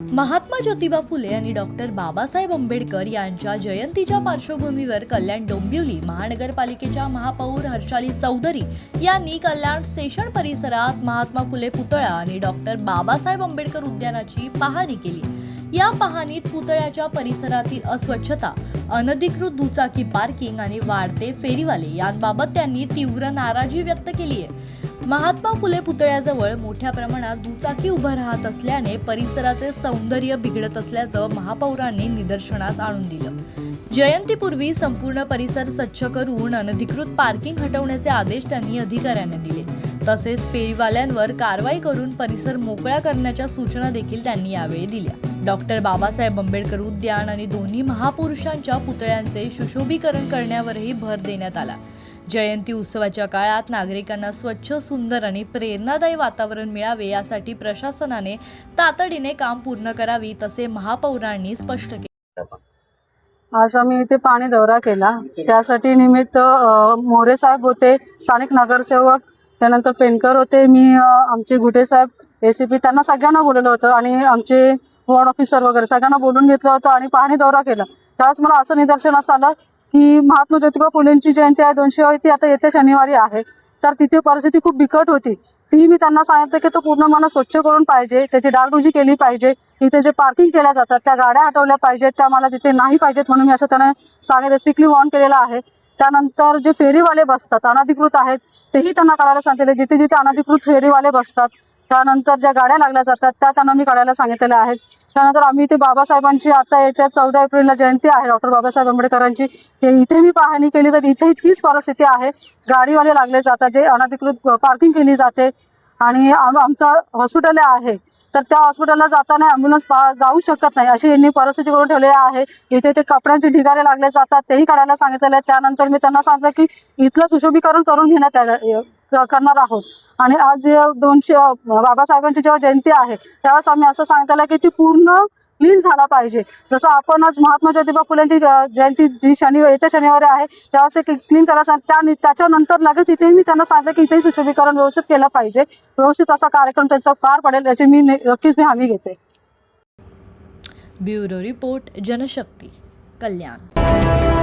महात्मा ज्योतिबा फुले आणि डॉक्टर बाबासाहेब आंबेडकर यांच्या जयंतीच्या पार्श्वभूमीवर कल्याण डोंबिवली महानगरपालिकेच्या महापौर हर्षाली चौधरी यांनी कल्याण स्टेशन परिसरात महात्मा फुले पुतळा आणि डॉक्टर बाबासाहेब आंबेडकर उद्यानाची पाहणी केली। या पाहणीत पुतळ्याच्या परिसरातील अस्वच्छता, अनधिकृत दुचाकी पार्किंग आणि वाढते फेरीवाले यांबाबत त्यांनी तीव्र नाराजी व्यक्त केली आहे। महात्मा फुले पुतळ्याजवळ मोठ्या प्रमाणात दुचाकी उभं राहत असल्याने परिसराचे सौंदर्य बिघडत असल्याचं महापौरांनी निदर्शनास आणून दिलं। जयंतीपूर्वी संपूर्ण परिसर स्वच्छ करून अनधिकृत पार्किंग हटवण्याचे आदेश त्यांनी अधिकाऱ्यांना दिले। तसेच फेरीवाल्यांवर कारवाई करून परिसर मोकळा करण्याच्या सूचना देखील त्यांनी यावेळी दिल्या। डॉक्टर बाबासाहेब आंबेडकर उद्यान आणि दोन्ही महापुरुषांच्या पुतळ्यांचे सुशोभीकरण करण्यावरही भर देण्यात आला। जयंती उत्सवाच्या काळात नागरिकांना स्वच्छ, सुंदर आणि प्रेरणादायी वातावरण मिळावे यासाठी प्रशासनाने तातडीने काम पूर्ण करावी, तसे महापौरांनी स्पष्ट केले। आज आम्ही इथे पाणी दौरा केला, त्यासाठी निमित्त मोरे साहेब होते, स्थानिक नगरसेवक, त्यानंतर पेनकर होते, मी आमचे गुटे साहेब एसीपी, त्यांना सगळ्यांना बोलवलं होतं आणि आमचे वॉर्ड ऑफिसर वगैरे सगळ्यांना बोलून घेतलं होतं आणि पाणी दौरा केला। त्यावेळेस मला असं निदर्शनास आलं की महात्मा ज्योतिबा फुलेंची जयंती आहे 200 ती आता येत्या शनिवारी आहे, तर तिथे परिस्थिती खूप बिकट होती। ती मी त्यांना सांगितलं की तो पूर्ण मला स्वच्छ करून पाहिजे, त्याची डागडुजी केली पाहिजे, इथे जे पार्किंग केल्या जातात त्या गाड्या हटवल्या पाहिजेत, त्या मला तिथे नाही पाहिजेत म्हणून मी असं त्यांना सांगितलं, स्ट्रिक्टली वॉर्न केलेलं आहे। त्यानंतर जे फेरीवाले बसतात अनधिकृत आहेत तेही त्यांना काढायला सांगितले, जिथे जिथे अनधिकृत फेरीवाले बसतात त्यानंतर ज्या गाड्या लागल्या जातात त्या त्यांना मी काढायला सांगितलेल्या आहेत। त्यानंतर आम्ही इथे बाबासाहेबांची आता येत्या 14 एप्रिलला जयंती आहे डॉक्टर बाबासाहेब आंबेडकरांची, ते इथे मी पाहणी केली तर इथेही तीच परिस्थिती आहे। गाडीवाले लागले जातात, जे अनधिकृत पार्किंग केली जाते आणि आमचा हॉस्पिटल आहे तर त्या हॉस्पिटलला जाताना ॲम्ब्युलन्स जाऊ शकत नाही अशी यांनी परिस्थिती करून ठेवली आहे। इथे ते कपड्यांचे ढिगारे लागले जातात तेही काढायला सांगितलेलं आहे। त्यानंतर मी त्यांना सांगितलं की इथलं सुशोभीकरण करून घेण्यात करणार आहोत आणि आज 200 बाबासाहेबांची जेव्हा जयंती आहे त्यावेळेस आम्ही असं सांगितलं की ती पूर्ण क्लीन झाला पाहिजे। जसं आपण आज महात्मा ज्योतिबा फुलेंची जयंती जी येत्या शनिवारी आहे त्यावेळेस ते क्लीन करायला त्याच्यानंतर लगेच इथे मी त्यांना सांगितलं की इथेही सुशोभीकरण व्यवस्थित केलं पाहिजे, व्यवस्थित असा कार्यक्रम त्यांचा पार पडेल याची मी नक्कीच हमी घेते। ब्युरो रिपोर्ट, जनशक्ती, कल्याण।